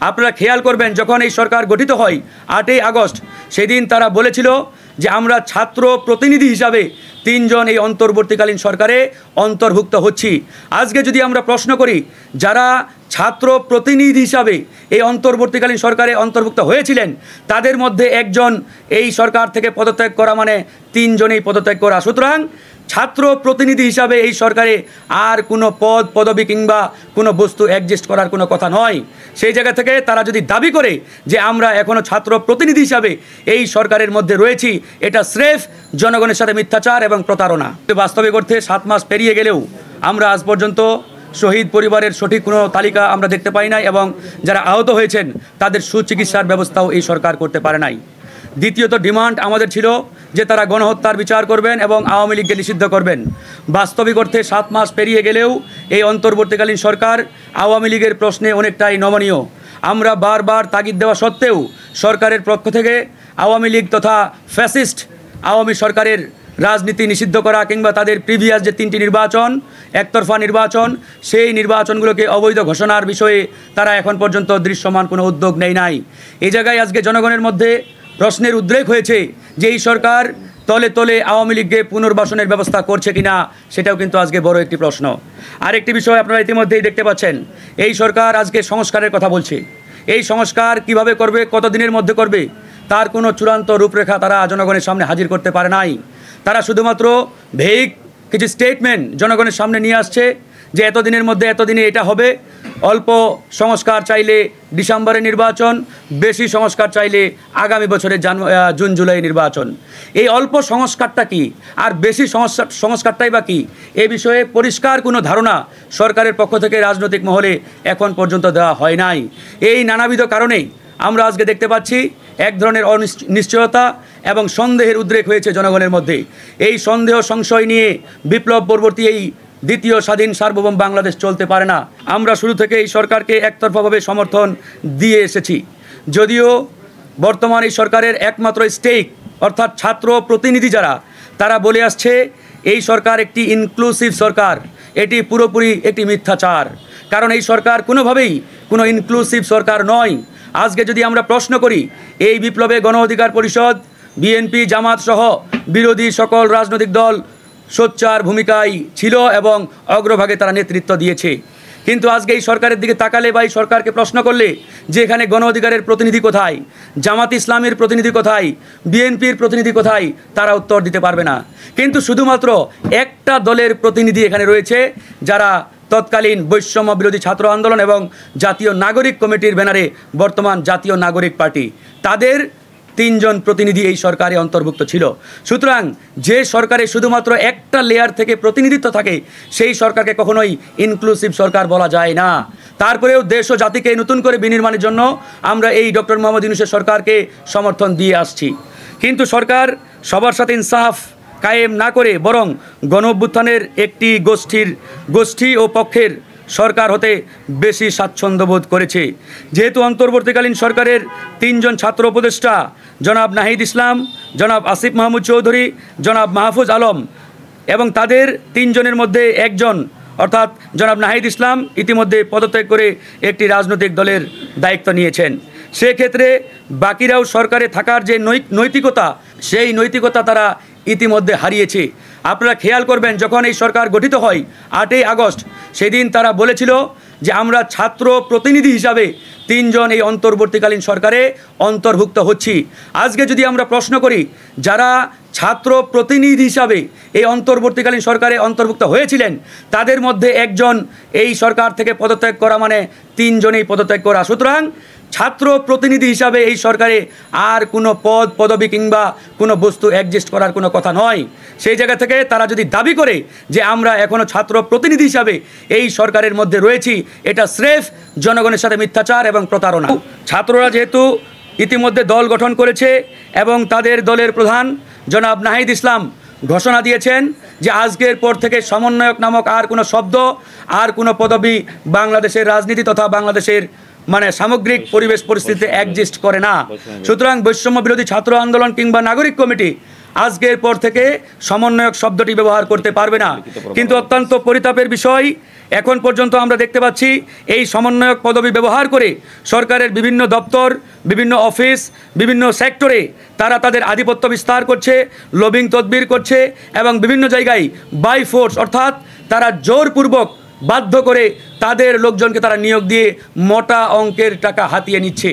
আপনারা খেয়াল করবেন যখন এই সরকার গঠিত হয় 8ই আগস্ট সেদিন তারা বলেছিল যে আমরা ছাত্র প্রতিনিধি হিসাবে 3 জন এই অন্তর্বর্তীকালীন সরকারে অন্তর্ভুক্ত হচ্ছি। আজকে যদি আমরা প্রশ্ন করি যারা ছাত্র প্রতিনিধি হিসাবে এই অন্তর্বর্তীকালীন সরকারে অন্তর্ভুক্ত হয়েছিলেন তাদের মধ্যে একজন এই সরকার থেকে পদত্যাগ করা মানে 3 জনেই পদত্যাগ করা। সুতরাং ছাত্র প্রতিনিধি হিসাবে এই সরকারে আর কোনো পদ পদবি কিংবা কোনো বস্তু অ্যাডজাস্ট করার কোনো কথা নয়। সেই জায়গা থেকে তারা যদি দাবি করে যে আমরা এখনও ছাত্র প্রতিনিধি হিসাবে এই সরকারের মধ্যে রয়েছি, এটা স্রেফ জনগণের সাথে মিথ্যাচার এবং প্রতারণা। বাস্তবিক অর্থে 7 মাস পেরিয়ে গেলেও আমরা আজ পর্যন্ত শহীদ পরিবারের সঠিক কোনো তালিকা আমরা দেখতে পাই নাই এবং যারা আহত হয়েছেন তাদের সুচিকিৎসার ব্যবস্থাও এই সরকার করতে পারে নাই। দ্বিতীয়ত ডিমান্ড আমাদের ছিল যে তারা গণহত্যার বিচার করবেন এবং আওয়ামী লীগকে নিষিদ্ধ করবেন। বাস্তবিক অর্থে 7 মাস পেরিয়ে গেলেও এই অন্তর্বর্তীকালীন সরকার আওয়ামী লীগের প্রশ্নে অনেকটাই নমনীয়। আমরা বারবার তাগিদ দেওয়া সত্ত্বেও সরকারের পক্ষ থেকে আওয়ামী লীগ তথা ফ্যাসিস্ট আওয়ামী সরকারের রাজনীতি নিষিদ্ধ করা কিংবা তাদের প্রিভিয়াস যে 3টি নির্বাচন একতরফা নির্বাচন সেই নির্বাচনগুলোকে অবৈধ ঘোষণার বিষয়ে তারা এখন পর্যন্ত দৃশ্যমান কোনো উদ্যোগ নেয় নাই। এই জায়গায় আজকে জনগণের মধ্যে প্রশ্নের উদ্রেক হয়েছে যে এই সরকার তলে তলে আওয়ামী লীগকে পুনর্বাসনের ব্যবস্থা করছে কিনা, সেটাও কিন্তু আজকে বড় একটি প্রশ্ন। আরেকটি বিষয় আপনারা ইতিমধ্যেই দেখতে পাচ্ছেন, এই সরকার আজকে সংস্কারের কথা বলছে। এই সংস্কার কিভাবে করবে, কতদিনের মধ্যে করবে, তার কোনো চূড়ান্ত রূপরেখা তারা জনগণের সামনে হাজির করতে পারে নাই। তারা শুধুমাত্র ভেগ কিছু স্টেটমেন্ট জনগণের সামনে নিয়ে আসছে যে এতদিনের মধ্যে এতদিনে এটা হবে, অল্প সংস্কার চাইলে ডিসেম্বরে নির্বাচন, বেশি সংস্কার চাইলে আগামী বছরের জুন জুলাই নির্বাচন। এই অল্প সংস্কারটা কি আর বেশি সংস্কারটাই বা কি, এ বিষয়ে পরিষ্কার কোনো ধারণা সরকারের পক্ষ থেকে রাজনৈতিক মহলে এখন পর্যন্ত দেওয়া হয় নাই। এই নানাবিধ কারণেই আমরা আজকে দেখতে পাচ্ছি এক ধরনের অনিশ্চয়তা এবং সন্দেহের উদ্রেক হয়েছে জনগণের মধ্যে। এই সন্দেহ সংশয় নিয়ে বিপ্লব পরবর্তী এই দ্বিতীয় স্বাধীন সার্বভৌম বাংলাদেশ চলতে পারে না। আমরা শুরু থেকে এই সরকারকে একতরফাভাবে সমর্থন দিয়ে এসেছি, যদিও বর্তমান এই সরকারের একমাত্র স্টেক অর্থাৎ ছাত্র প্রতিনিধি যারা, তারা বলে আসছে এই সরকার একটি ইনক্লুসিভ সরকার। এটি পুরোপুরি একটি মিথ্যাচার, কারণ এই সরকার কোনোভাবেই কোনো ইনক্লুসিভ সরকার নয়। আজকে যদি আমরা প্রশ্ন করি এই বিপ্লবে গণ অধিকার পরিষদ, বিএনপি, জামাত সহ বিরোধী সকল রাজনৈতিক দল সোচ্চার ভূমিকায় ছিল এবং অগ্রভাগে তারা নেতৃত্ব দিয়েছে, কিন্তু আজকে এই সরকারের দিকে তাকালে বা এই সরকারকে প্রশ্ন করলে যে এখানে গণ অধিকারের প্রতিনিধি কোথায়, জামাত ইসলামের প্রতিনিধি কোথায়, বিএনপির প্রতিনিধি কোথায়, তারা উত্তর দিতে পারবে না। কিন্তু শুধুমাত্র একটা দলের প্রতিনিধি এখানে রয়েছে, যারা তৎকালীন বৈষম্য বিরোধী ছাত্র আন্দোলন এবং জাতীয় নাগরিক কমিটির ব্যানারে বর্তমান জাতীয় নাগরিক পার্টি, তাদের 3 জন প্রতিনিধি এই সরকারে অন্তর্ভুক্ত ছিল। সুতরাং যে সরকারে শুধুমাত্র একটা লেয়ার থেকে প্রতিনিধিত্ব থাকে সেই সরকারকে কখনোই ইনক্লুসিভ সরকার বলা যায় না। তারপরেও দেশ ও জাতিকে নতুন করে বিনির্মাণের জন্য আমরা এই ডক্টর মোহাম্মদ ইউনূসের সরকারকে সমর্থন দিয়ে আসছি। কিন্তু সরকার সবার সাথে ইনসাফ কায়েম না করে বরং গণ অভ্যুত্থানের একটি গোষ্ঠী ও পক্ষের সরকার হতে বেশি স্বাচ্ছন্দ্য বোধ করেছে। যেহেতু অন্তর্বর্তীকালীন সরকারের 3 জন ছাত্র উপদেষ্টা জনাব নাহিদ ইসলাম, জনাব আসিফ মাহমুদ চৌধুরী, জনাব মাহফুজ আলম এবং তাদের 3 জনের মধ্যে একজন অর্থাৎ জনাব নাহিদ ইসলাম ইতিমধ্যে পদত্যাগ করে একটি রাজনৈতিক দলের দায়িত্ব নিয়েছেন, সেক্ষেত্রে বাকিরাও সরকারে থাকার যে নৈতিকতা, সেই নৈতিকতা তারা ইতিমধ্যে হারিয়েছে। আপনারা খেয়াল করবেন যখন এই সরকার গঠিত হয় 8ই আগস্ট সেদিন তারা বলেছিল যে আমরা ছাত্র প্রতিনিধি হিসাবে 3 জন এই অন্তর্বর্তীকালীন সরকারে অন্তর্ভুক্ত হচ্ছি। আজকে যদি আমরা প্রশ্ন করি যারা ছাত্র প্রতিনিধি হিসাবে এই অন্তর্বর্তীকালীন সরকারে অন্তর্ভুক্ত হয়েছিলেন তাদের মধ্যে একজন এই সরকার থেকে পদত্যাগ করা মানে 3 জনেই পদত্যাগ করা। সুতরাং ছাত্র প্রতিনিধি হিসাবে এই সরকারে আর কোনো পদ পদবি কিংবা কোনো বস্তু অ্যাডজাস্ট করার কোনো কথা নয়। সেই জায়গা থেকে তারা যদি দাবি করে যে আমরা এখনও ছাত্র প্রতিনিধি হিসাবে এই সরকারের মধ্যে রয়েছি, এটা স্রেফ জনগণের সাথে মিথ্যাচার এবং প্রতারণা। ছাত্ররা যেহেতু ইতিমধ্যে দল গঠন করেছে এবং তাদের দলের প্রধান জনাব নাহিদ ইসলাম ঘোষণা দিয়েছেন যে আজকের পর থেকে সমন্বয়ক নামক আর কোনো শব্দ আর কোনো পদবি বাংলাদেশের রাজনীতি তথা বাংলাদেশের সামগ্রিক পরিবেশ পরিস্থিতিতে অ্যাডজাস্ট করে না। সুতরাং বৈষম্য বিরোধী ছাত্র আন্দোলন কিংবা নাগরিক কমিটি আজকের পর থেকে সমন্বয়ক শব্দটি ব্যবহার করতে পারবে না। কিন্তু অত্যন্ত পরিতাপের বিষয়, এখন পর্যন্ত আমরা দেখতে পাচ্ছি এই সমন্বয়ক পদবি ব্যবহার করে সরকারের বিভিন্ন দপ্তর, বিভিন্ন অফিস, বিভিন্ন সেক্টরে তারা তাদের আধিপত্য বিস্তার করছে, লবিং তদবির করছে এবং বিভিন্ন জায়গায় বাই ফোর্স অর্থাৎ তারা জোরপূর্বক বাধ্য করে তাদের লোকজনকে তারা নিয়োগ দিয়ে মোটা অঙ্কের টাকা হাতিয়ে নিচ্ছে।